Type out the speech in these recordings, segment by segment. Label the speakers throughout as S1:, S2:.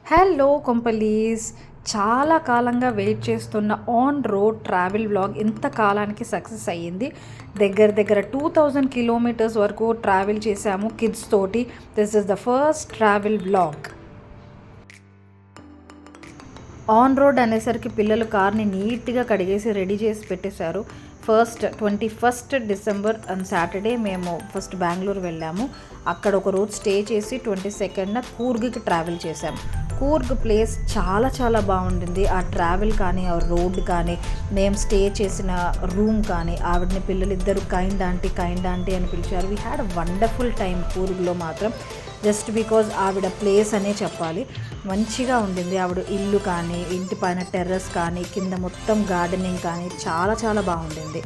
S1: Hello కొంపలీస్, చాలా కాలంగా wait చేస్తున్న ఆన్ రోడ్ ట్రావెల్ వ్లాగ్ ఇంత కాలానికి సక్సెస్ అయ్యింది. దగ్గర 2000 కిలోమీటర్స్ వరకు ట్రావెల్ చేశాము కిడ్స్ తోటి. This is the first travel vlog. On road అనేసరికి పిల్లలు కార్ని నీట్గా కడిగేసి రెడీ చేసి పెట్టేశారు. 21st డిసెంబర్ అండ్ సాటర్డే మేము ఫస్ట్ బెంగళూరు వెళ్ళాము. అక్కడ ఒక రోజు స్టే చేసి 22nd కూర్గ్కి ట్రావెల్ చేసాము. కూర్గ్ ప్లేస్ చాలా బాగుండింది. ఆ ట్రావెల్ కానీ, ఆ రోడ్ కానీ, మేము స్టే చేసిన రూమ్ కానీ, ఆవిడని పిల్లలిద్దరూ కైండ్ ఆంటీ అని పిలిచారు. We had a wonderful time కూర్గ్లో మాత్రం. జస్ట్ బికాజ్ ఆవిడ ప్లేస్ అనే చెప్పాలి. మంచిగా ఉండింది. ఆవిడ ఇల్లు కానీ, ఇంటి పైన టెర్రస్ కానీ, కింద మొత్తం గార్డెనింగ్ కానీ చాలా బాగుండింది.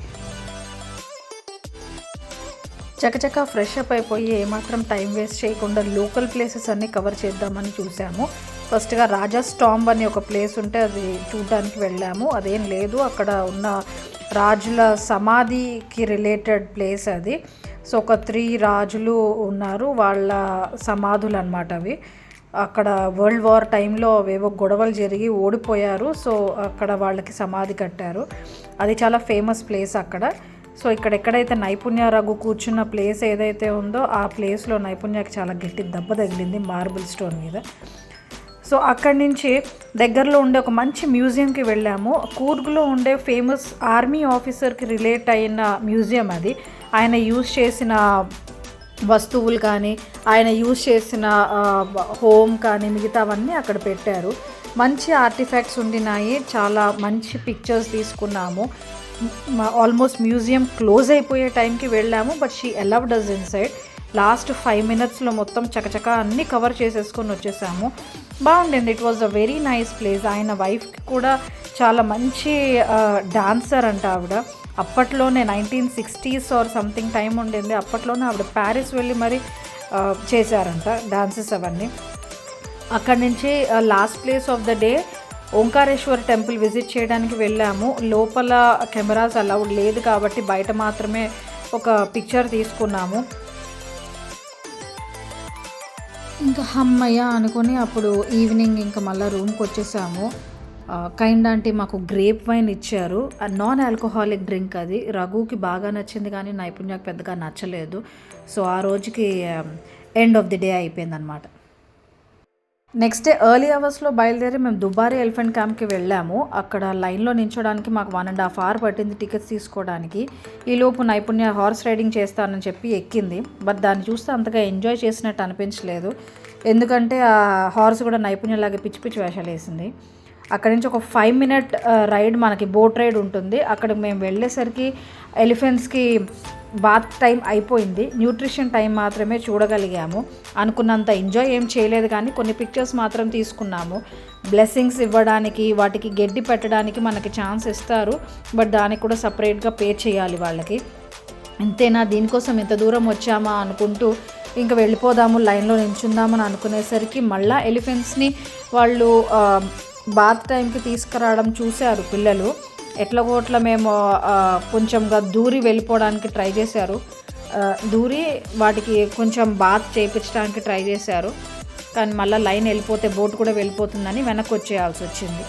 S1: చకచకా ఫ్రెష్ అప్ అయిపోయి ఏమాత్రం టైం వేస్ట్ చేయకుండా లోకల్ ప్లేసెస్ అన్నీ కవర్ చేద్దామని చూసాము. ఫస్ట్గా రాజాస్ టాంబ్ అని ఒక ప్లేస్ ఉంటే అది చూడడానికి వెళ్ళాము. అదేం లేదు, అక్కడ ఉన్న రాజుల సమాధికి రిలేటెడ్ ప్లేస్ అది. సో ఒక 3 రాజులు ఉన్నారు, వాళ్ళ సమాధులు అన్నమాట అవి. అక్కడ వరల్డ్ వార్ టైంలో ఏవో గొడవలు జరిగి ఓడిపోయారు. సో అక్కడ వాళ్ళకి సమాధి కట్టారు. అది చాలా ఫేమస్ ప్లేస్ అక్కడ. సో ఎక్కడైతే నైపుణ్య రఘు కూర్చున్న ప్లేస్ ఏదైతే ఉందో ఆ ప్లేస్లో నైపుణ్యకి చాలా గట్టి దెబ్బ తగిలింది మార్బుల్ స్టోన్ మీద. సో అక్కడి నుంచి దగ్గరలో ఉండే ఒక మంచి మ్యూజియంకి వెళ్ళాము. కూర్గ్లో ఉండే ఫేమస్ ఆర్మీ ఆఫీసర్కి రిలేట్ అయిన మ్యూజియం అది. ఆయన యూజ్ చేసిన వస్తువులు కానీ, ఆయన యూజ్ చేసిన హోమ్ కానీ మిగతావన్నీ అక్కడ పెట్టారు. మంచి ఆర్టిఫాక్ట్స్ ఉండినాయి. చాలా మంచి పిక్చర్స్ తీసుకున్నాము. ఆల్మోస్ట్ మ్యూజియం క్లోజ్ అయిపోయే టైంకి వెళ్ళాము, but she allowed us inside. Last 5 minutesలో మొత్తం చకచకా అన్నీ కవర్ చేసేసుకొని వచ్చేసాము. బాగుండింది. It was a very nice place. ఆయన వైఫ్కి కూడా చాలా మంచి డాన్సర్ అంట ఆవిడ. అప్పట్లోనే 1960s ఆర్ సంథింగ్ టైం ఉండింది. అప్పట్లోనే ఆవిడ ప్యారిస్ వెళ్ళి మరి చేశారంట డాన్సెస్ అవన్నీ. అక్కడి నుంచి last place of the day Omkareshwar temple visit చేయడానికి వెళ్ళాము. లోపల కెమెరాస్ అలౌడ్ లేదు కాబట్టి బయట మాత్రమే ఒక పిక్చర్ తీసుకున్నాము. ఇంకా హమ్మయ్య అనుకుని అప్పుడు ఈవినింగ్ ఇంకా మళ్ళీ రూమ్కి వచ్చేసాము. కైండ్ ఆంటీ మాకు గ్రేప్ వైన్ ఇచ్చారు. నాన్ ఆల్కహాలిక్ డ్రింక్ అది. రఘుకి బాగా నచ్చింది కానీ నైపుణ్యకు పెద్దగా నచ్చలేదు. సో ఆ రోజుకి ఎండ్ ఆఫ్ ది డే అయిపోయిందనమాట. నెక్స్ట్ డే ఎర్లీ అవర్స్లో బయలుదేరి మేము దుబారి ఎలిఫెంట్ క్యాంప్కి వెళ్ళాము. అక్కడ లైన్లో నించోడానికి మాకు 1.5 hour పట్టింది టికెట్స్ తీసుకోవడానికి. ఈలోపు నైపుణ్య హార్స్ రైడింగ్ చేస్తానని చెప్పి ఎక్కింది. బట్ దాన్ని చూస్తే అంతగా ఎంజాయ్ చేసినట్టు అనిపించలేదు. ఎందుకంటే ఆ హార్స్ కూడా నైపుణ్యలాగా పిచ్చి వేషాలు వేసింది. అక్కడి నుంచి ఒక 5 minute రైడ్ మనకి బోట్ రైడ్ ఉంటుంది. అక్కడికి మేము వెళ్ళేసరికి ఎలిఫెంట్స్కి బాత్ టైం అయిపోయింది. న్యూట్రిషన్ టైం మాత్రమే చూడగలిగాము. అనుకున్నంత ఎంజాయ్ ఏం చేయలేదు కానీ కొన్ని పిక్చర్స్ మాత్రం తీసుకున్నాము. బ్లెస్సింగ్స్ ఇవ్వడానికి, వాటికి గడ్డి పెట్టడానికి మనకి ఛాన్స్ ఇస్తారు. బట్ దానికి కూడా సపరేట్గా పే చేయాలి వాళ్ళకి. అంతేనా, దీనికోసం ఇంత దూరం వచ్చామా అనుకుంటూ ఇంకా వెళ్ళిపోదాము, లైన్లో నించుందామని అనుకునేసరికి మళ్ళీ ఎలిఫెంట్స్ని వాళ్ళు బాత్ టైంకి తీసుకురావడం చూశారు పిల్లలు. ఎట్లా మేము కొంచెంగా దూరి వెళ్ళిపోవడానికి ట్రై చేశారు. దూరి వాటికి కొంచెం బాత్ చేయించడానికి ట్రై చేశారు. కానీ మళ్ళీ లైన్ వెళ్ళిపోతే బోట్ కూడా వెళ్ళిపోతుందని వెనక్కి వచ్చేయాల్సి వచ్చింది.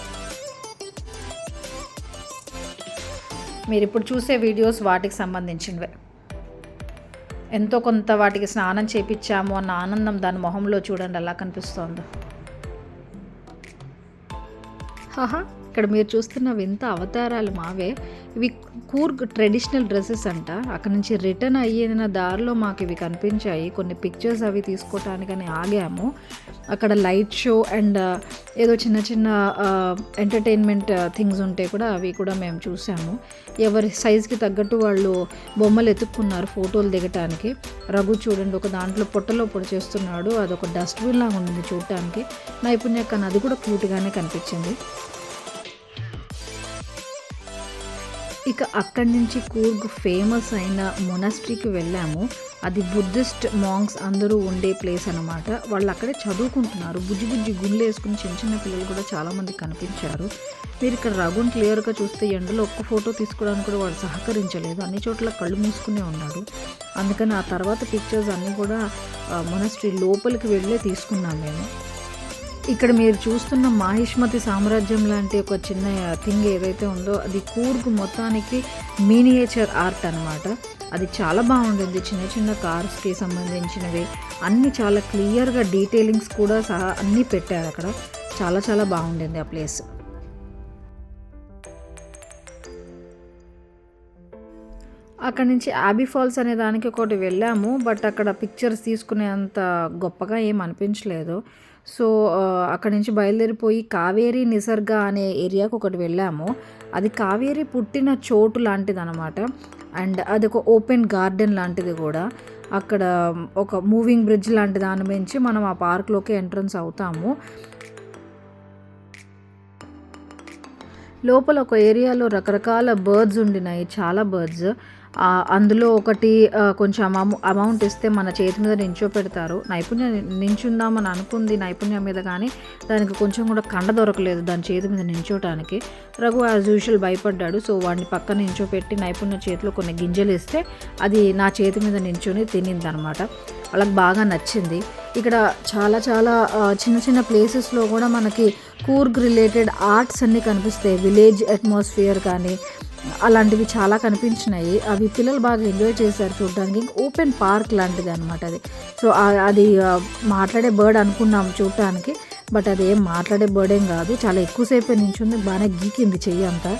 S1: మీరు ఇప్పుడు చూసే వీడియోస్ వాటికి సంబంధించినవే. ఎంతో కొంత వాటికి స్నానం చేయించాము అన్న ఆనందం దాని మొహంలో చూడండి ఎలా కనిపిస్తోందో. ఇక్కడ మీరు చూస్తున్న వింత అవతారాలు మావే. ఇవి కూర్గ్ ట్రెడిషనల్ డ్రెస్సెస్ అంట. అక్కడ నుంచి రిటర్న్ అయ్యేన దారిలో మాకు ఇవి కనిపించాయి. కొన్ని పిక్చర్స్ అవి తీసుకోవటానికని ఆగాము. అక్కడ లైట్ షో అండ్ ఏదో చిన్న ఎంటర్టైన్మెంట్ థింగ్స్ ఉంటే కూడా అవి కూడా మేము చూసాము. ఎవరి సైజ్కి తగ్గట్టు వాళ్ళు బొమ్మలు ఎత్తుక్కున్నారు ఫోటోలు దిగటానికి. రఘు చూడండి ఒక దాంట్లో పొట్టలో పొడి చేస్తున్నాడు. అదొక డస్ట్బిన్ లాగా ఉంది చూడటానికి. నైపుణ్య కానీ అది కూడా క్యూట్గానే కనిపించింది. ఇక అక్కడి నుంచి కూర్గ్ ఫేమస్ అయిన మొనాస్ట్రీకి వెళ్ళాము. అది బుద్ధిస్ట్ మాంగ్స్ అందరూ ఉండే ప్లేస్ అనమాట. వాళ్ళు అక్కడే చదువుకుంటున్నారు. బుజ్జి గుండ్లు వేసుకుని చిన్న పిల్లలు కూడా చాలామంది కనిపించారు. మీరు ఇక్కడ రఘుని క్లియర్గా చూస్తే ఎండలో ఒక్క ఫోటో తీసుకోవడానికి కూడా వాడు సహకరించలేదు. అన్ని చోట్ల కళ్ళు మూసుకునే ఉన్నాడు. అందుకని ఆ తర్వాత పిక్చర్స్ అన్నీ కూడా మొనాస్ట్రీ లోపలికి వెళ్ళే తీసుకున్నాం మేము. ఇక్కడ మీరు చూస్తున్న మాహిష్మతి సామ్రాజ్యం లాంటి ఒక చిన్న థింగ్ ఏదైతే ఉందో అది కూర్గ్ మొత్తానికి మినియేచర్ ఆర్ట్ అనమాట. అది చాలా బాగుంటుంది. చిన్న చిన్న కార్స్కి సంబంధించినవి అన్నీ చాలా క్లియర్గా డీటెయిలింగ్స్ కూడా సహా అన్నీ పెట్టారు అక్కడ. చాలా చాలా బాగుండింది ఆ ప్లేస్. అక్కడి నుంచి యాబీ ఫాల్స్ అనే దానికి ఒకటి వెళ్ళాము. బట్ అక్కడ పిక్చర్స్ తీసుకునేంత గొప్పగా ఏం అనిపించలేదు. సో అక్కడి నుంచి బయలుదేరిపోయి కావేరీ నిసర్గ అనే ఏరియాకి ఒకటి వెళ్ళాము. అది కావేరీ పుట్టిన చోటు లాంటిది అనమాట. అండ్ అది ఒక ఓపెన్ గార్డెన్ లాంటిది కూడా. అక్కడ ఒక మూవింగ్ బ్రిడ్జ్ లాంటి దాని నుంచి మనం ఆ పార్క్లోకి ఎంట్రన్స్ అవుతాము. లోపల ఒక ఏరియాలో రకరకాల బర్డ్స్ ఉండినాయి, చాలా బర్డ్స్. అందులో ఒకటి కొంచెం అమౌంట్ ఇస్తే మన చేతి మీద నించోపెడతారు. నైపుణ్యం నించుందామని అనుకుంది నైపుణ్యం మీద, కానీ దానికి కొంచెం కూడా కండ దొరకలేదు దాని చేతి మీద నించోటానికి. రఘు యాజ్ యూజువల్ భయపడ్డాడు. సో వాడిని పక్కన నించోపెట్టి నైపుణ్య చేతిలో కొన్ని గింజలు ఇస్తే అది నా చేతి మీద నించొని తినింది అనమాట. వాళ్ళకి బాగా నచ్చింది. ఇక్కడ చాలా చాలా చిన్న చిన్న ప్లేసెస్లో కూడా మనకి కూర్గ్ రిలేటెడ్ ఆర్ట్స్ అన్నీ కనిపిస్తాయి. విలేజ్ అట్మాస్ఫియర్ కానీ అలాంటివి చాలా కనిపించినాయి. అవి పిల్లలు బాగా ఎంజాయ్ చేశారు చూడడానికి. ఓపెన్ పార్క్ లాంటిది అనమాట అది. సో అది మాట్లాడే బర్డ్ అనుకున్నాం చూడటానికి, బట్ అది ఏం మాట్లాడే బర్డ్ ఏం కాదు. చాలా ఎక్కువసేపు నించుంది, బాగానే గీకింది చెయ్యి అంతా.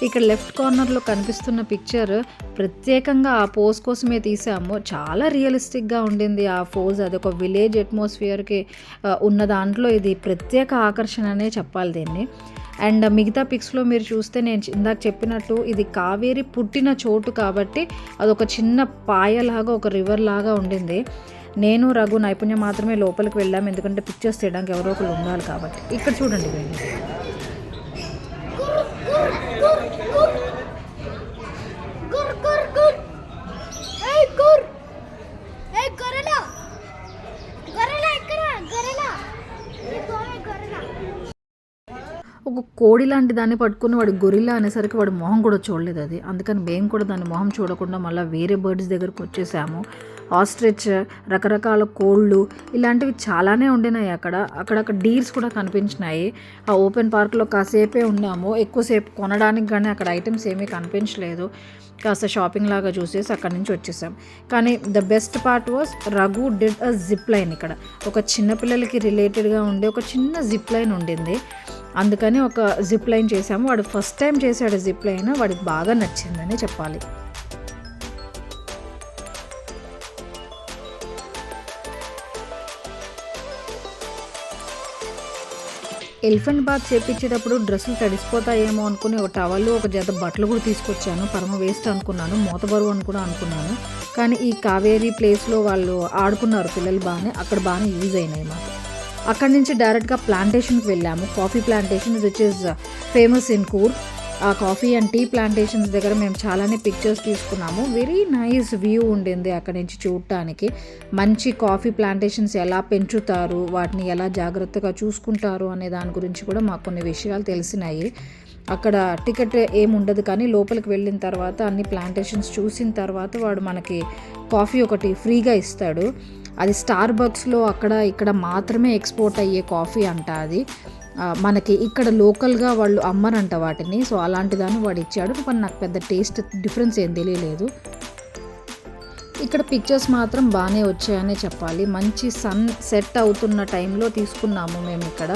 S1: ఇక్కడ లెఫ్ట్ కార్నర్లో కనిపిస్తున్న పిక్చర్ ప్రత్యేకంగా ఆ పోజ్ కోసమే తీసాము. చాలా రియలిస్టిక్గా ఉండింది ఆ పోజ్. అది ఒక విలేజ్ అట్మాస్ఫియర్కి ఉన్న దాంట్లో ఇది ప్రత్యేక ఆకర్షణ అనే చెప్పాలి దీన్ని. అండ్ మిగతా పిక్స్లో మీరు చూస్తే నేను ఇందాక చెప్పినట్టు ఇది కావేరి పుట్టిన చోటు కాబట్టి అదొక చిన్న పాయలాగా ఒక రివర్ లాగా ఉండింది. నేను రఘు నైపుణ్యం మాత్రమే లోపలికి వెళ్ళాము, ఎందుకంటే పిక్చర్స్ తీయడానికి ఎవరో ఒకరు ఉండాలి కాబట్టి. ఇక్కడ చూడండి వెళ్ళి ఒక కోడి లాంటి దాన్ని పట్టుకుని వాడు గొరిల్లా అనేసరికి వాడు మొహం కూడా చూడలేదు అది. అందుకని మేము కూడా దాని మొహం చూడకుండా మళ్ళీ వేరే బర్డ్స్ దగ్గరకు వచ్చేసాము. ఆస్ట్రిచ్, రకరకాల కోళ్ళు ఇలాంటివి చాలానే ఉండినాయి అక్కడ. అక్కడక్కడ డీర్స్ కూడా కనిపించినాయి. ఆ ఓపెన్ పార్క్లో కాసేపే ఉన్నాము. ఎక్కువసేపు కొనడానికి కానీ అక్కడ ఐటమ్స్ ఏమీ కనిపించలేదు. కాస్త షాపింగ్ లాగా చూసేసి అక్కడి నుంచి వచ్చేసాం. కానీ the best part was Raghu did a zip line. ఇక్కడ ఒక చిన్నపిల్లలకి రిలేటెడ్గా ఉండే ఒక చిన్న జిప్ లైన్ ఉండింది. అందుకని ఒక జిప్ లైన్ చేసాము. వాడు ఫస్ట్ టైం చేశాడు జిప్ లైన్, వాడికి బాగా నచ్చిందని చెప్పాలి. ఎలిఫెంట్ బాత్ చేపించేటప్పుడు డ్రెస్సులు తడిసిపోతాయేమో అనుకుని ఒక టవల్, ఒక జత బట్టలు కూడా తీసుకొచ్చాను. పరమ వేస్ట్ అనుకున్నాను, మోతబరువు అని కూడా అనుకున్నాను. కానీ ఈ కావేరీ ప్లేస్లో వాళ్ళు ఆడుకున్నారు పిల్లలు బాగానే, అక్కడ బాగానే యూజ్ అయినాయి మాకు. అక్కడి నుంచి డైరెక్ట్గా ప్లాంటేషన్కి వెళ్ళాము. Coffee plantation which is famous in Coorg. ఆ కాఫీ అండ్ టీ ప్లాంటేషన్స్ దగ్గర మేము చాలానే పిక్చర్స్ తీసుకున్నాము. వెరీ నైస్ వ్యూ ఉండింది అక్కడి నుంచి చూడటానికి. మంచి కాఫీ ప్లాంటేషన్స్ ఎలా పెంచుతారు, వాటిని ఎలా జాగ్రత్తగా చూసుకుంటారు అనే దాని గురించి కూడా మాకు కొన్ని విషయాలు తెలిసినాయి. అక్కడ టికెట్ ఏముండదు, కానీ లోపలికి వెళ్ళిన తర్వాత అన్ని ప్లాంటేషన్స్ చూసిన తర్వాత వాడు మనకి కాఫీ ఒకటి ఫ్రీగా ఇస్తాడు. అది స్టార్ బక్స్లో అక్కడ ఇక్కడ మాత్రమే ఎక్స్పోర్ట్ అయ్యే కాఫీ అంట. అది మనకి ఇక్కడ లోకల్గా వాళ్ళు అమ్మరంట వాటిని. సో అలాంటి దాన్ని వాడు ఇచ్చాడు. కానీ నాకు పెద్ద టేస్ట్ డిఫరెన్స్ ఏం తెలియలేదు. ఇక్కడ పిక్చర్స్ మాత్రం బాగానే వచ్చాయనే చెప్పాలి. మంచి సన్ సెట్ అవుతున్న టైంలో తీసుకున్నాము మేము ఇక్కడ.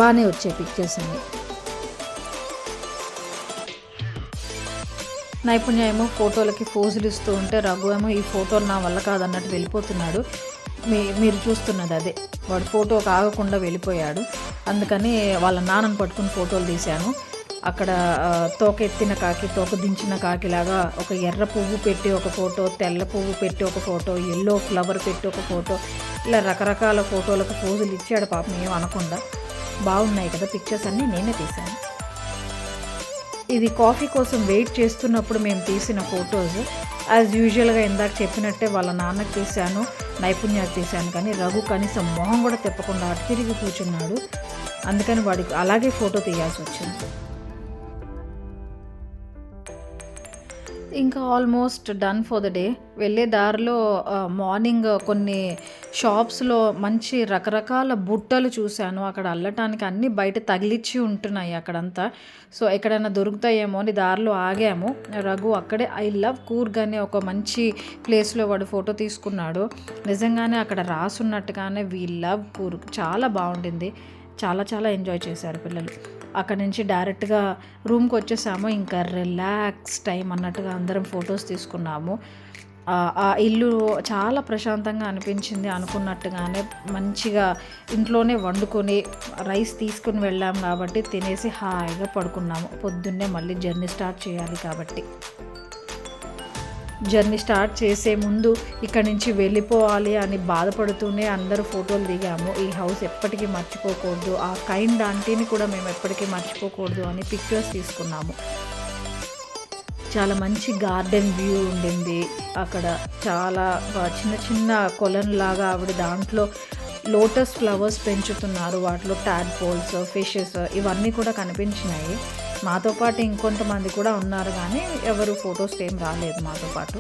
S1: బాగానే వచ్చాయి పిక్చర్స్ అన్ని. నైపుణ్య ఏమో ఫోటోలకి పోజులు ఇస్తూ ఉంటే రఘు ఏమో ఈ ఫోటోలు నా వల్ల కాదన్నట్టు వెళ్ళిపోతున్నాడు. మీరు చూస్తున్నది అదే, వాడు ఫోటో ఆగకుండా వెళ్ళిపోయాడు. అందుకని వాళ్ళ నాన్నను పట్టుకుని ఫోటోలు తీశాను. అక్కడ తోక ఎత్తిన కాకి, తోక దించిన కాకిలాగా ఒక ఎర్ర పువ్వు పెట్టి ఒక ఫోటో, తెల్ల పువ్వు పెట్టి ఒక ఫోటో, ఎల్లో ఫ్లవర్ పెట్టి ఒక ఫోటో, ఇలా రకరకాల ఫోటోలకు పోజులు ఇచ్చాడు పాపం ఏం అనకుండా. బాగున్నాయి కదా పిక్చర్స్ అన్నీ, నేనే తీశాను. ఇది కాఫీ కోసం వెయిట్ చేస్తున్నప్పుడు మేము తీసిన ఫొటోస్. యాజ్ యూజువల్గా ఇందాక చెప్పినట్టే వాళ్ళ నాన్నకి తీశాను, నైపుణ్యానికి తీశాను. కానీ రఘు కనీసం మొహం కూడా తిప్పకుండా అటు తిరిగి కూర్చున్నాడు. అందుకని వాడికి అలాగే ఫోటో తీయాల్సి వచ్చింది. ఇంకా almost done for the day. వెళ్ళే దారిలో మార్నింగ్ కొన్ని షాప్స్‌లో మంచి రకరకాల బుట్టలు చూశాను. అక్కడ అల్లటానికి అన్నీ బయట తగిలిచ్చి ఉంటున్నాయి అక్కడంతా. సో, ఎక్కడైనా దొరుకుతాయేమో అని దారిలో ఆగాము. రఘు అక్కడే ఐ లవ్ కూర్గ్ అనే ఒక మంచి ప్లేస్‌లో వాడు ఫోటో తీసుకున్నాడు. నిజంగానే అక్కడ రాసున్నట్టుగానే వి లవ్ కూర్గ్ చాలా బావుండింది. చాలా చాలా ఎంజాయ్ చేశారు పిల్లలు. అక్కడి నుంచి డైరెక్ట్గా రూమ్కి వచ్చేసాము. ఇంకా రిలాక్స్ టైం అన్నట్టుగా అందరం ఫొటోస్ తీసుకున్నాము. ఆ ఇల్లు చాలా ప్రశాంతంగా అనిపించింది. అనుకున్నట్టుగానే మంచిగా ఇంట్లోనే వండుకొని రైస్ తీసుకుని వెళ్ళాము కాబట్టి తినేసి హాయిగా పడుకున్నాము. పొద్దున్నే మళ్ళీ జర్నీ స్టార్ట్ చేయాలి కాబట్టి. జర్నీ స్టార్ట్ చేసే ముందు ఇక్కడి నుంచి వెళ్ళిపోవాలి అని బాధపడుతూనే అందరూ ఫోటోలు దిగాము. ఈ హౌస్ ఎప్పటికీ మర్చిపోకూడదు, ఆ కైండ్ ఆంటీని కూడా మేము ఎప్పటికీ మర్చిపోకూడదు అని పిక్చర్స్ తీసుకున్నాము. చాలా మంచి గార్డెన్ వ్యూ ఉండింది అక్కడ. చాలా చిన్న చిన్న కొలన్లాగా ఆవిడ దాంట్లో లోటస్ ఫ్లవర్స్ పెంచుతున్నారు. వాటిలో టాడ్పోల్స్, ఫిషెస్ ఇవన్నీ కూడా కనిపించినాయి. మాతో పాటు ఇంకొంతమంది కూడా ఉన్నారు కానీ ఎవరు ఫొటోస్ ఏం రాలేదు మాతో పాటు.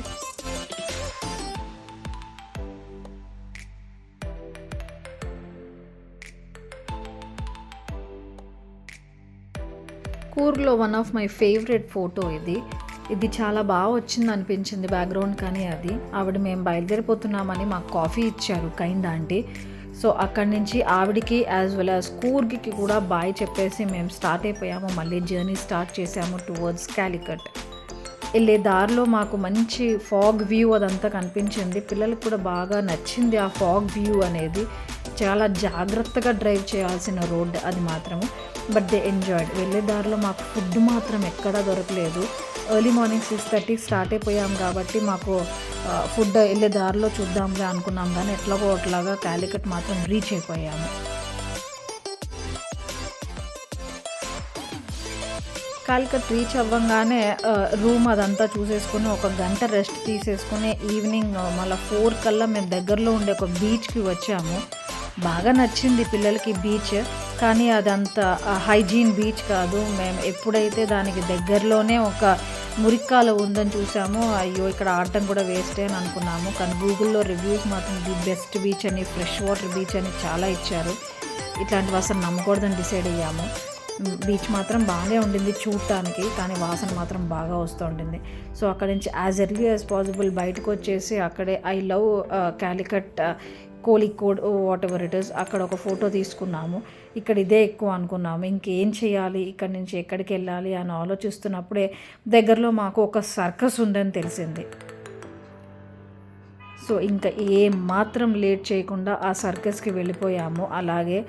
S1: కూర్గ్లో one of my favourite photo ఇది చాలా బాగా వచ్చింది అనిపించింది బ్యాక్గ్రౌండ్. కానీ అది ఆవిడ మేము బయలుదేరిపోతున్నామని మాకు కాఫీ ఇచ్చారు కైండ్ ఆంటీ. సో అక్కడి నుంచి ఆవిడికి యాజ్ వెల్ యాజ్ కూర్గ్కి కూడా బాయ్ చెప్పేసి మేము స్టార్ట్ అయిపోయాము. మళ్ళీ జర్నీ స్టార్ట్ చేసాము టువర్డ్స్ కాలికట్. వెళ్ళే దారిలో మాకు మంచి ఫాగ్ వ్యూ అదంతా కనిపించింది. పిల్లలకు కూడా బాగా నచ్చింది ఆ ఫాగ్ వ్యూ అనేది. చాలా జాగ్రత్తగా డ్రైవ్ చేయాల్సిన రోడ్ అది మాత్రము. But they enjoyed. వెళ్ళే దారిలో మాకు ఫుడ్ మాత్రం ఎక్కడా దొరకలేదు. ఎర్లీ మార్నింగ్ 6:30 స్టార్ట్ అయిపోయాం కాబట్టి మాకు ఫుడ్ వెళ్ళే దారిలో చూద్దాంలే అనుకున్నాం కానీ ఎట్లాగో అట్లాగా కాలికట్ మాత్రం రీచ్ అయిపోయాము. కాలికట్ రీచ్ అవ్వగానే రూమ్ అదంతా చూసేసుకుని ఒక గంట రెస్ట్ తీసేసుకుని ఈవినింగ్ మళ్ళీ 4 కల్లా మేము దగ్గరలో ఉండే ఒక బీచ్కి వచ్చాము. బాగా నచ్చింది పిల్లలకి బీచ్. కానీ అదంతా హైజీన్ బీచ్ కాదు. మేము ఎప్పుడైతే దానికి దగ్గరలోనే ఒక మురిక్కాల ఉందని చూసామో అయ్యో ఇక్కడ ఆడటం కూడా వేస్టే అని అనుకున్నాము. కానీ గూగుల్లో రివ్యూస్ మాత్రం ది బెస్ట్ బీచ్ అని, ఫ్రెష్ వాటర్ బీచ్ అని చాలా ఇచ్చారు. ఇట్లాంటివి అసలు నమ్మకూడదని డిసైడ్ అయ్యాము. బీచ్ మాత్రం బాగానే ఉండింది చూడటానికి, కానీ వాసన మాత్రం బాగా వస్తూ ఉండింది. సో అక్కడి నుంచి యాజ్ ఎర్లీ యాజ్ పాసిబుల్ బయటకు వచ్చేసి అక్కడే I love Calicut Kozhikode whatever it is అక్కడ ఒక ఫోటో తీసుకున్నాము. ఇక్కడ ఇదే ఎక్కువ అనుకున్నాము. ఇంకేం చేయాలి, ఇక్కడి నుంచి ఎక్కడికి వెళ్ళాలి అని ఆలోచిస్తున్నప్పుడే దగ్గరలో మాకు ఒక సర్కస్ ఉందని తెలిసింది. సో ఇంకా ఏం మాత్రం లేట్ చేయకుండా ఆ సర్కస్కి వెళ్ళిపోయాము. అలాగే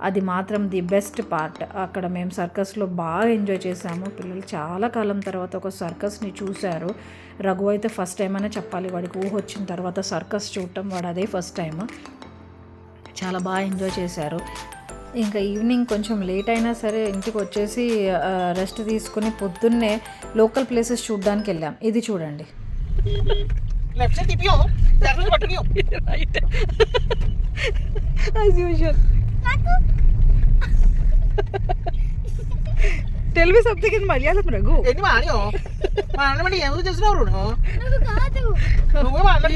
S1: అది మాత్రం ది బెస్ట్ పార్ట్. అక్కడ మేము సర్కస్లో బాగా ఎంజాయ్ చేసాము. పిల్లలు చాలా కాలం తర్వాత ఒక సర్కస్ని చూశారు. రఘు అయితే ఫస్ట్ టైం అనే చెప్పాలి. వాడికి ఊహ వచ్చిన తర్వాత సర్కస్ చూడటం వాడు అదే ఫస్ట్ టైం. చాలా బాగా ఎంజాయ్ చేశారు. ఇంకా ఈవినింగ్ కొంచెం లేట్ అయినా సరే ఇంటికి వచ్చేసి రెస్ట్ తీసుకుని పొద్దున్నే లోకల్ ప్లేసెస్ చూడడానికి వెళ్ళాం. ఇది చూడండి.
S2: Tell me something in Malayalam, Raghu.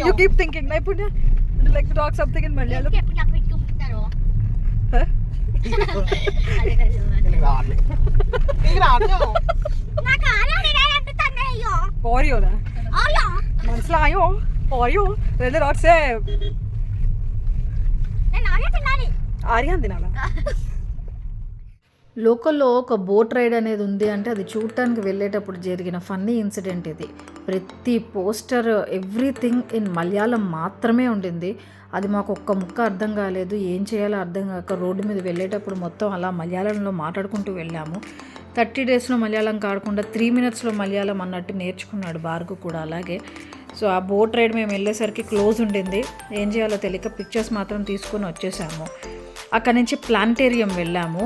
S2: You keep thinking. Naipunya, would you like to talk something in Malayalam? Huh? Oreo da. Manslayo. Oreo. Then not say. Aryan dinala.
S1: లోకల్లో ఒక boat ride అనేది ఉంది అంటే అది చూడటానికి వెళ్ళేటప్పుడు జరిగిన ఫన్నీ ఇన్సిడెంట్ ఇది. ప్రతి పోస్టర్ ఎవ్రీథింగ్ ఇన్ మలయాళం మాత్రమే ఉండింది. అది మాకు ఒక్క ముక్క అర్థం కాలేదు. ఏం చేయాలో అర్థం కాక రోడ్డు మీద వెళ్ళేటప్పుడు మొత్తం అలా మలయాళంలో మాట్లాడుకుంటూ వెళ్ళాము. 30 డేస్లో మలయాళం కాకుండా 3 మినిట్స్లో మలయాళం అన్నట్టు నేర్చుకున్నాడు భార్గవ్ కూడా అలాగే. సో ఆ బోట్ రైడ్ మేము వెళ్ళేసరికి క్లోజ్ ఉండింది. ఏం చేయాలో తెలియక పిక్చర్స్ మాత్రం తీసుకొని వచ్చేసాము. అక్కడి నుంచి ప్లానిటేరియం వెళ్ళాము.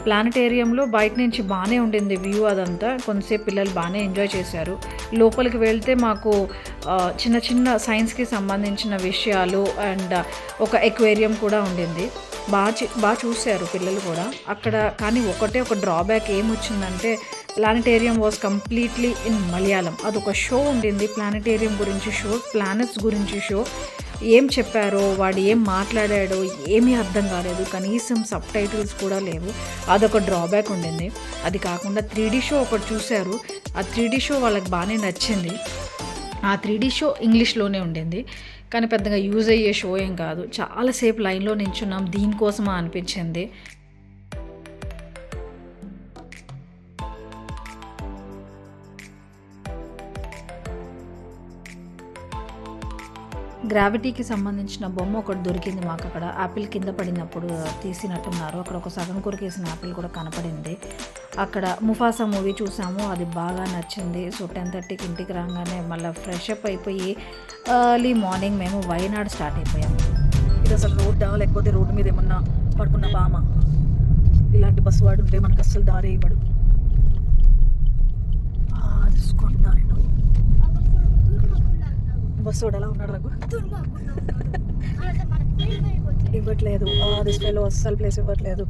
S1: ప్లానిటేరియంలో బయట నుంచి బాగానే ఉండింది వ్యూ అదంతా. కొంతసేపు పిల్లలు బాగానే ఎంజాయ్ చేశారు. లోపలికి వెళ్తే మాకు చిన్న చిన్న సైన్స్కి సంబంధించిన విషయాలు అండ్ ఒక ఎక్వేరియం కూడా ఉండింది. బాగా చూశారు పిల్లలు కూడా అక్కడ. కానీ ఒక డ్రాబ్యాక్ ఏమొచ్చిందంటే planetarium was completely in Malayalam. అదొక షో ఉండింది ప్లానిటేరియం గురించి షో, ప్లానెట్స్ గురించి షో. ఏం చెప్పారో వాడు ఏం మాట్లాడాడో ఏమీ అర్థం కాలేదు. కనీసం సబ్ టైటిల్స్ కూడా లేవు. అదొక డ్రాబ్యాక్ ఉండింది. అది కాకుండా 3D షో ఒకటి చూశారు. ఆ 3D షో వాళ్ళకి బాగానే నచ్చింది. ఆ 3D షో ఇంగ్లీష్లోనే ఉండింది. కానీ పెద్దగా యూజ్ అయ్యే షో ఏం కాదు. చాలాసేపు లైన్లో నించున్నాం, దీనికోసమా అనిపించింది. గ్రావిటీకి సంబంధించిన బొమ్మ ఒకటి దొరికింది మాకు అక్కడ. యాపిల్ కింద పడినప్పుడు తీసినట్టున్నారు. అక్కడ ఒక సగం కొరికేసిన యాపిల్ కూడా కనపడింది. అక్కడ ముఫాసా మూవీ చూసాము, అది బాగా నచ్చింది. సో 10:30కి ఇంటికి రాగానే మళ్ళీ ఫ్రెష్ అప్ అయిపోయి ఎర్లీ మార్నింగ్ మేము వైనాడ్ స్టార్ట్ అయిపోయాము.
S2: ఇది అసలు రోడ్డా లేకపోతే రోడ్డు మీద ఏమన్నా పడుకున్న బామ? ఇలాంటి బస్సు వాడు ఉంటే మనకు అస్సలు దారి ఇవ్వడు. బస్సు వాడు ఎలా ఉన్నాడు రఘు? ఇవ్వట్లేదు. దిస్ ఫెలో అస్సలు ప్లేస్ ఇవ్వట్లేదు.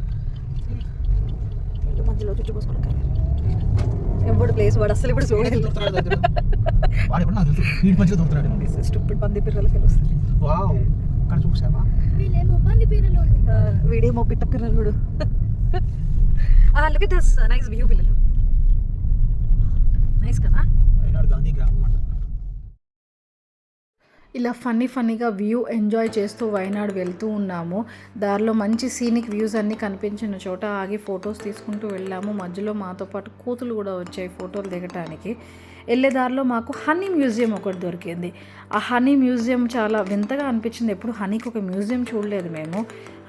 S2: మధ్యలో చుట్టుపోసుకోవడం ఎవడు ప్లేస్ వాడు అసలు ఇప్పుడు చూడలేదు. స్టూపిడ్ పంది పిర్రల ఫెలోస్. వీడేమో పిట్ట పిర్రలుడు. Look at this nice view పిల్లలు. నైస్ కదా?
S1: ఇలా ఫన్నీగా వ్యూ ఎంజాయ్ చేస్తూ వైనాడ్ వెళ్తూ ఉన్నాము. దారిలో మంచి సీనిక్ వ్యూస్ అన్నీ కనిపించిన చోట ఆగి ఫొటోస్ తీసుకుంటూ వెళ్ళాము. మధ్యలో మాతో పాటు కోతులు కూడా వచ్చాయి ఫోటోలు దిగటానికి. వెళ్ళే దారిలో మాకు హనీ మ్యూజియం ఒకటి దొరికింది. ఆ హనీ మ్యూజియం చాలా వింతగా అనిపించింది. ఎప్పుడు హనీకి ఒక మ్యూజియం చూడలేదు మేము.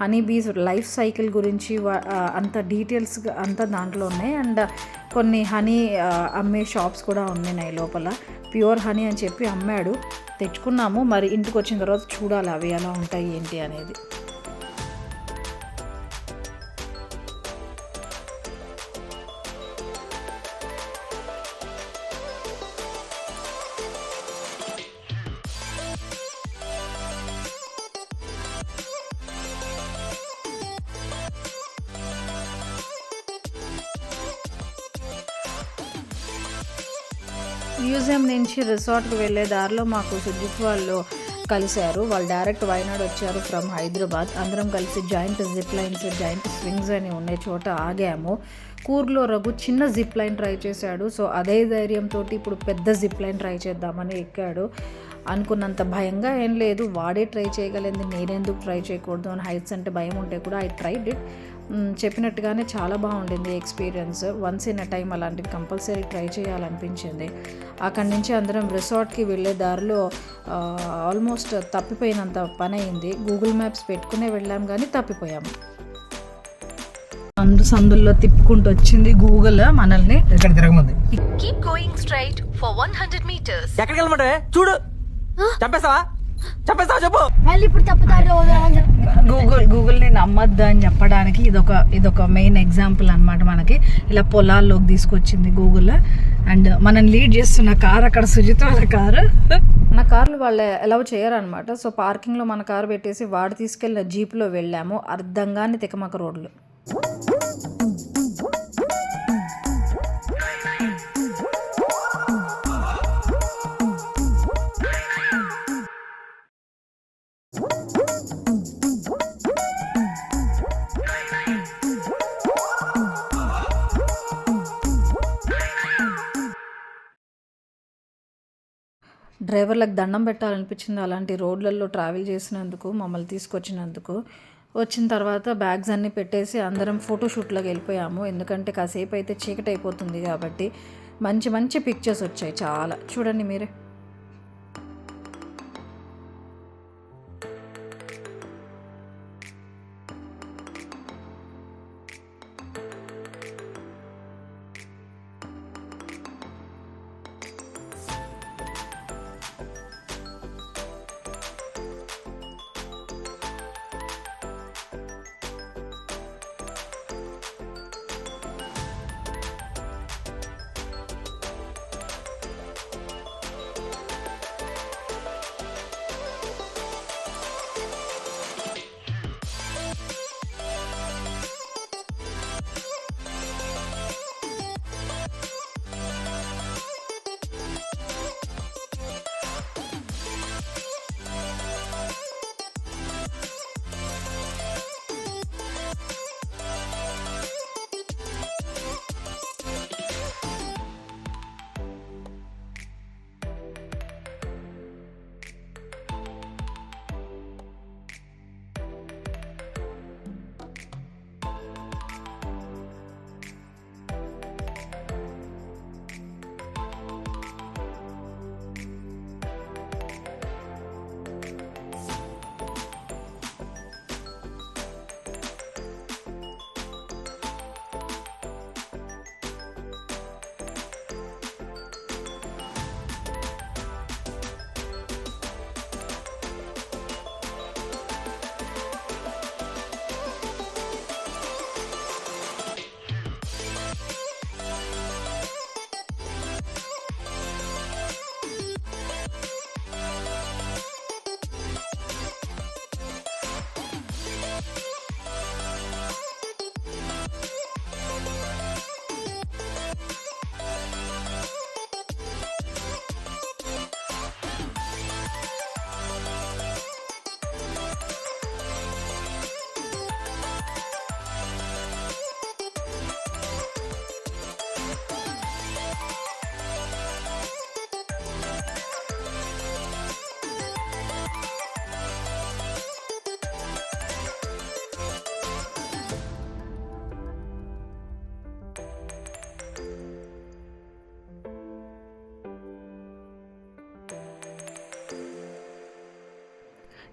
S1: హనీ బీస్ లైఫ్ సైకిల్ గురించి అంత డీటెయిల్స్ అంతా దాంట్లో ఉన్నాయి. అండ్ కొన్ని హనీ అమ్మే షాప్స్ కూడా ఉన్నాయి లోపల. ప్యూర్ హనీ అని చెప్పి అమ్మాడు. తెచ్చుకున్నాము. మరి ఇంటికి వచ్చిన తర్వాత చూడాలి అవి ఎలా ఉంటాయి ఏంటి అనేది. మ్యూజియం నుంచి రిసార్ట్కి వెళ్ళే దారిలో మాకు సుజిత్ వాళ్ళు కలిశారు. వాళ్ళు డైరెక్ట్ వైనాడ్ వచ్చారు ఫ్రమ్ హైదరాబాద్. అందరం కలిసి joint zip lines, joint swings అని ఉండే చోట ఆగాము. కూర్లో రఘు చిన్న జిప్ లైన్ ట్రై చేశాడు. సో అదే ధైర్యంతో ఇప్పుడు పెద్ద జిప్ లైన్ ట్రై చేద్దామని ఎక్కాడు. అనుకున్నంత భయంగా ఏం లేదు, వాడే ట్రై చేయగలిగింది, నేనెందుకు ట్రై చేయకూడదు అని. హైట్స్ అంటే భయం ఉంటే కూడా ఐ ట్రైడ్ ఇట్. చెప్పినట్టుగానే చాలా బాగుండింది experience. Once in a time అలాంటివి కంపల్సరీ ట్రై చేయాలనిపించింది. అక్కడి నుంచి అందరం రిసార్ట్కి వెళ్ళే దారిలో ఆల్మోస్ట్ తప్పిపోయినంత పని అయింది. గూగుల్ మ్యాప్స్ పెట్టుకునే వెళ్ళాం కానీ తప్పిపోయాము. సందుల్లో తిప్పుకుంటూ వచ్చింది గూగుల్ మనల్ని.
S3: ఎక్కడ తిరగమంది?
S4: Keep going straight for 100 meters.
S3: ఎక్కడికి వెళ్ళమంటే చూడు. చంపేస్తావా చెప్పు.
S1: గూగుల్ని నమ్మద్దు అని చెప్పడానికి ఇదొక మెయిన్ ఎగ్జాంపుల్ అనమాట. మనకి ఇలా పొలాల్లోకి తీసుకొచ్చింది గూగుల్. అండ్ మనం లీడ్ చేస్తున్న కార్ అక్కడ సుజిత్ వాళ్ళ కారు. మన కార్లు వాళ్ళు ఎలా చేయరనమాట. సో పార్కింగ్లో మన కారు పెట్టేసి వాడు తీసుకెళ్ళిన జీప్లో వెళ్ళాము. అర్థంగాని తికమక రోడ్లు. డ్రైవర్లకు దండం పెట్టాలనిపించింది అలాంటి రోడ్లలో ట్రావెల్ చేసినందుకు, మమ్మల్ని తీసుకొచ్చినందుకు. వచ్చిన తర్వాత బ్యాగ్స్ అన్నీ పెట్టేసి అందరం ఫోటోషూట్లోకి వెళ్ళిపోయాము. ఎందుకంటే కాసేపు అయితే చీకటి అయిపోతుంది కాబట్టి. మంచి మంచి పిక్చర్స్ వచ్చాయి చాలా. చూడండి మీరే.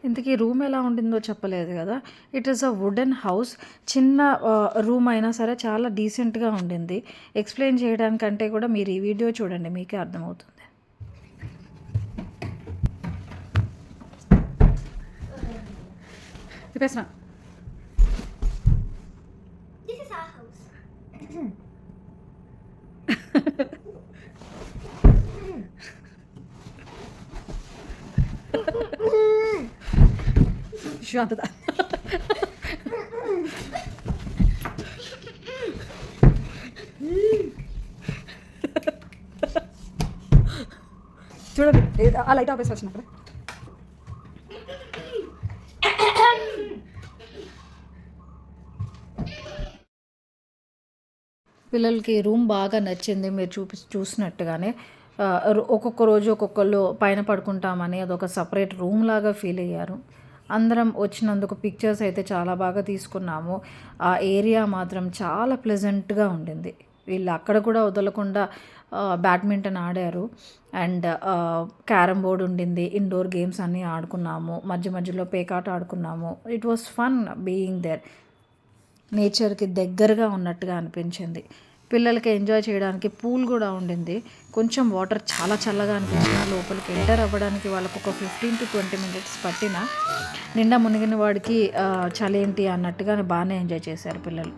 S1: ఇంతకీ రూమ్ ఎలా ఉండిందో చెప్పలేదు కదా. It is a wooden house. చిన్న రూమ్ అయినా సరే చాలా డీసెంట్గా ఉండింది. ఎక్స్ప్లెయిన్ చేయడానికంటే కూడా మీరు ఈ వీడియో చూడండి, మీకే అర్థమవుతుంది.
S2: చెప్పేసిన
S5: This is our house.
S2: శాంతత. చూడండి ఆ లైట్ ఆపేసి వచ్చినప్పుడు
S1: పిల్లలకి రూమ్ బాగా నచ్చింది. మీరు చూసినట్టుగానే ఒక్కొక్క రోజు ఒక్కొక్కళ్ళు పైన పడుకుంటామని అదొక సపరేట్ రూమ్ లాగా ఫీల్ అయ్యారు. అందరం వచ్చినందుకు పిక్చర్స్ అయితే చాలా బాగా తీసుకున్నాము. ఆ ఏరియా మాత్రం చాలా ప్లెజెంట్గా ఉండింది. వీళ్ళు అక్కడ కూడా వదలకుండా బ్యాడ్మింటన్ ఆడారు అండ్ క్యారమ్ బోర్డ్ ఉండింది. ఇండోర్ గేమ్స్ అన్నీ ఆడుకున్నాము. మధ్య మధ్యలో పేకాట ఆడుకున్నాము. It was fun being there. నేచర్కి దగ్గరగా ఉన్నట్టుగా అనిపించింది. పిల్లలకి ఎంజాయ్ చేయడానికి పూల్ కూడా ఉండింది. కొంచెం వాటర్ చాలా చల్లగా అనిపించిన లోపలికి ఎంటర్ అవ్వడానికి వాళ్ళకు ఒక 15 to 20 minutes పట్టిన నిండా మునిగిన వాడికి చలేంటి అన్నట్టుగా బాగానే ఎంజాయ్ చేశారు పిల్లలు.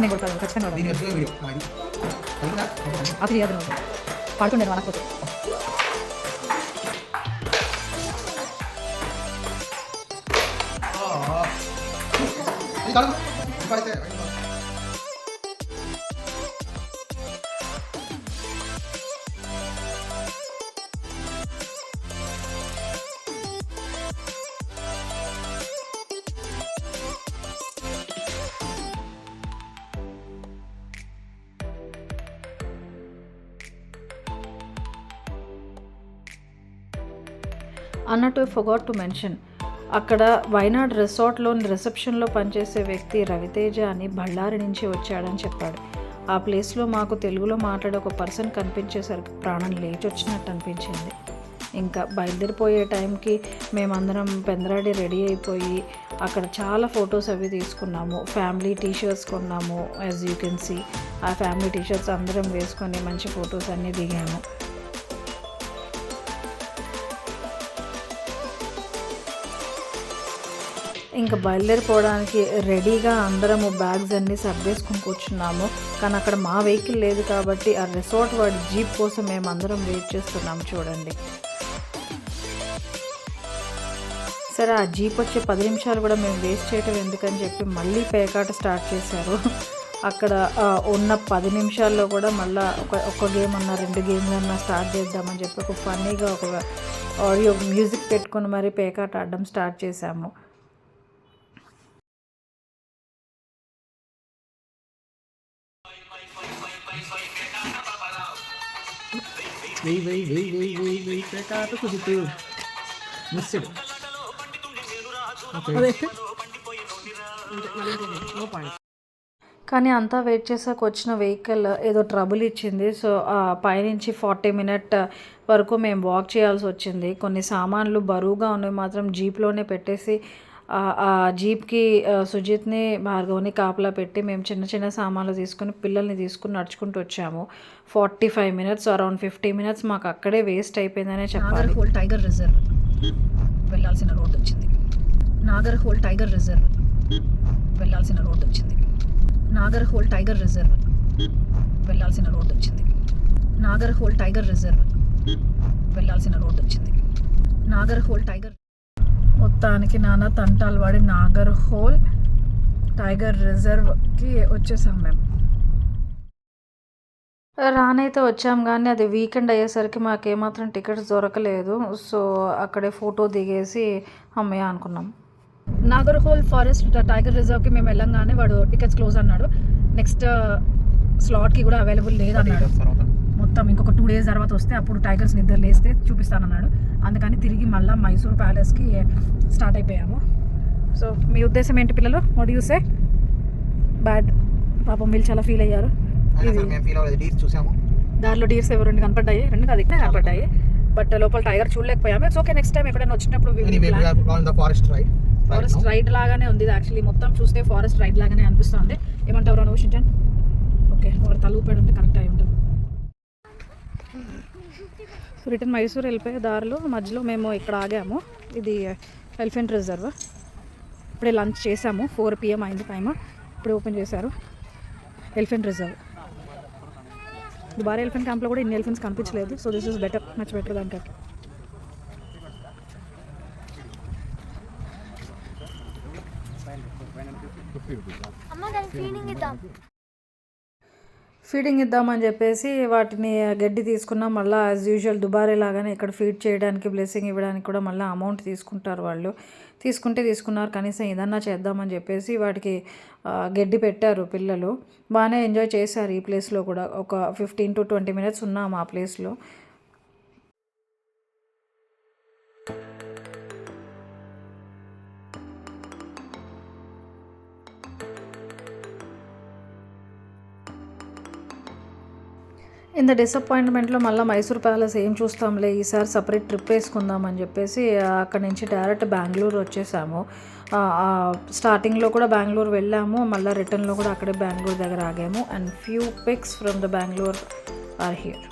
S2: నేను కొడతాను ఖచ్చితంగా అది చేయదు నువ్వు పడుతుండే మనకపోతే
S1: అన్నట్టు ఫర్గాట్ టు మెన్షన్, అక్కడ వైనాడ్ రిసార్ట్లోని రిసెప్షన్లో పనిచేసే వ్యక్తి రవితేజ అని బళ్ళారి నుంచి వచ్చాడని చెప్పాడు. ఆ ప్లేస్లో మాకు తెలుగులో మాట్లాడే ఒక పర్సన్ కనిపించేసరికి ప్రాణం లేచి వచ్చినట్టు అనిపించింది. ఇంకా బయలుదేరిపోయే టైంకి మేమందరం పెందరాడి రెడీ అయిపోయి అక్కడ చాలా ఫొటోస్ అవి తీసుకున్నాము. ఫ్యామిలీ టీషర్ట్స్ కొన్నాము. యాజ్ యూ కెన్ సీ ఆ ఫ్యామిలీ టీషర్ట్స్ అందరం వేసుకొని మంచి ఫొటోస్ అన్నీ దిగాము. ఇంకా బయలుదేరిపోవడానికి రెడీగా అందరము బ్యాగ్స్ అన్నీ సర్దేసుకుని కూర్చున్నాము. కానీ అక్కడ మా వెహికల్ లేదు కాబట్టి ఆ రిసార్ట్ వాడి జీప్ కోసం మేము అందరం వెయిట్ చేస్తున్నాము. చూడండి, సరే ఆ జీప్ వచ్చే 10 నిమిషాలు కూడా మేము వేస్ట్ చేయటం ఎందుకని చెప్పి మళ్ళీ పేకాట స్టార్ట్ చేశారు. అక్కడ ఉన్న 10 నిమిషాల్లో కూడా మళ్ళీ ఒక గేమ్ అన్నా 2 గేమ్లు అన్నా స్టార్ట్ చేద్దామని చెప్పి ఒక ఫన్నీగా ఒక ఆడియో మ్యూజిక్ పెట్టుకుని మరీ పేకాట ఆడడం స్టార్ట్ చేశాము. కానీ అంతా వెయిట్ చేసాక వచ్చిన వెహికల్ ఏదో ట్రబుల్ ఇచ్చింది. సో పైనుంచి 40 minutes వరకు మేము వాక్ చేయాల్సి వచ్చింది. కొన్ని సామాన్లు బరువుగా ఉన్నవి మాత్రం జీప్లోనే పెట్టేసి ఆ జీప్కి సుజిత్ని భార్గవ్ని కాపలా పెట్టి మేము చిన్న చిన్న సామాన్లు తీసుకుని పిల్లల్ని తీసుకుని నడుచుకుంటూ వచ్చాము. 45 minutes, అరౌండ్ 50 minutes మాకు అక్కడే వేస్ట్ అయిపోయిందనే చెప్పాలి.
S2: నాగర్హోల్ టైగర్ రిజర్వ్ వెళ్ళాల్సిన రోడ్డు వచ్చింది. నాగర్హోల్ టైగర్ రిజర్వ్ వెళ్ళాల్సిన రోడ్డు వచ్చింది. నాగర్హోల్ టైగర్ రిజర్వ్ వెళ్ళాల్సిన రోడ్డు వచ్చింది. నాగర్హోల్ టైగర్ రిజర్వ్ వెళ్ళాల్సిన రోడ్డు వచ్చింది. నాగర్హోల్ టైగర్ మొత్తానికి నానా తంటాలు వాడి నాగర్హోల్ టైగర్ రిజర్వ్కి వచ్చేసాం మేము.
S1: రానైతే వచ్చాం కానీ అది వీకెండ్ అయ్యేసరికి మాకేమాత్రం టికెట్స్ దొరకలేదు. సో అక్కడే ఫోటో దిగేసి అమ్మయ్య అనుకున్నాం.
S2: నాగర్హోల్ ఫారెస్ట్ టైగర్ రిజర్వ్కి మేము వెళ్ళంగానే వాడు టికెట్స్ క్లోజ్ అన్నాడు. నెక్స్ట్ స్లాట్కి కూడా అవైలబుల్ లేదన్నాడు. మొత్తం ఇంకొక 2 days తర్వాత వస్తే అప్పుడు టైగర్స్ నిద్ర లేస్తే చూపిస్తానన్నాడు. అందుకని తిరిగి మళ్ళీ మైసూర్ ప్యాలెస్కి స్టార్ట్ అయిపోయాము. సో మీ ఉద్దేశం ఏంటి పిల్లలు? What you say? బ్యాడ్ పాపం వీళ్ళు చాలా ఫీల్ అయ్యారు. దారిలో డీర్స్ ఎవరు 2 కనపడ్డాయి, 2 కాదు ఇక్కడ కనపడ్డాయి. బట్ లోపల టైగర్ చూడలేకపోయాము. ఇట్స్ ఓకే, నెక్స్ట్ టైం ఎప్పుడైనా వచ్చినప్పుడు ఫారెస్ట్ రైడ్ లాగానే ఉంది యాక్చువల్లీ. మొత్తం చూస్తే ఫారెస్ట్ రైడ్ లాగానే అనిపిస్తుంది. ఏమంటావు రా నువ్వు? ఓకే, వాడు తలూపాడు ఉంటే కరెక్ట్ అయి ఉంటుంది. రిటర్న్ మైసూర్ వెళ్ళిపోయే దారిలో మధ్యలో మేము ఇక్కడ ఆగాము. ఇది ఎలిఫెంట్ రిజర్వ్. ఇప్పుడే లంచ్ చేసాము. 4 PM అయింది టైమ్. ఇప్పుడు ఓపెన్ చేశారు ఎలిఫెంట్ రిజర్వ్. దుబారా ఎలిఫెంట్ క్యాంప్లో కూడా ఇన్ని ఎలిఫెంట్స్ కనిపించలేదు. So this is better, much better than that.
S5: Amma, then feeding it up.
S1: Feeding ఇద్దామని చెప్పేసి వాటిని గడ్డి తీసుకున్నాం. మళ్ళీ యాజ్ యూజువల్ దుబారే లాగానే ఇక్కడ ఫీడ్ చేయడానికి, బ్లెస్సింగ్ ఇవ్వడానికి కూడా మళ్ళీ అమౌంట్ తీసుకుంటారు వాళ్ళు. తీసుకున్నారు. కనీసం ఏదన్నా చేద్దామని చెప్పేసి వాటికి గడ్డి పెట్టారు పిల్లలు. బాగానే ఎంజాయ్ చేశారు ఈ ప్లేస్లో కూడా. ఒక 15 to 20 minutes ఉన్నాము ఆ ప్లేస్లో. ఇంత డిసప్పాయింట్మెంట్లో మళ్ళీ మైసూర్ ప్యాలెస్ ఏం చూస్తాంలే, ఈసారి సపరేట్ ట్రిప్ వేసుకుందాం అని చెప్పేసి అక్కడి నుంచి డైరెక్ట్ బెంగళూరు వచ్చేసాము. స్టార్టింగ్లో కూడా బెంగళూరు వెళ్ళాము, మళ్ళీ రిటర్న్లో కూడా అక్కడే బెంగళూరు దగ్గర ఆగాము. And few pics from the Bengaluru are here.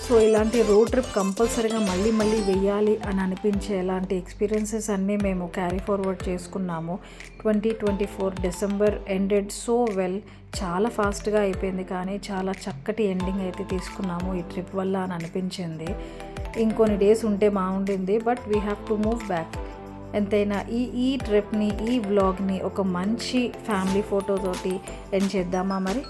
S1: So ఇలాంటి రోడ్ ట్రిప్ కంపల్సరీగా మళ్ళీ వెయ్యాలి అని అనిపించే ఇలాంటి ఎక్స్పీరియన్సెస్ అన్నీ మేము క్యారీ ఫార్వర్డ్ చేసుకున్నాము. 2024 December ఎండెడ్ సో వెల్. చాలా ఫాస్ట్గా అయిపోయింది, కానీ చాలా చక్కటి ఎండింగ్ అయితే తీసుకున్నాము ఈ ట్రిప్ వల్ల అని అనిపించింది. ఇంకొన్ని డేస్ ఉంటే బాగుండింది, but we have to move back. ఎంతైనా ఈ ట్రిప్ని, ఈ వ్లాగ్ని ఒక మంచి ఫ్యామిలీ ఫోటోతోటి ఎండ్ చేద్దామా మరి?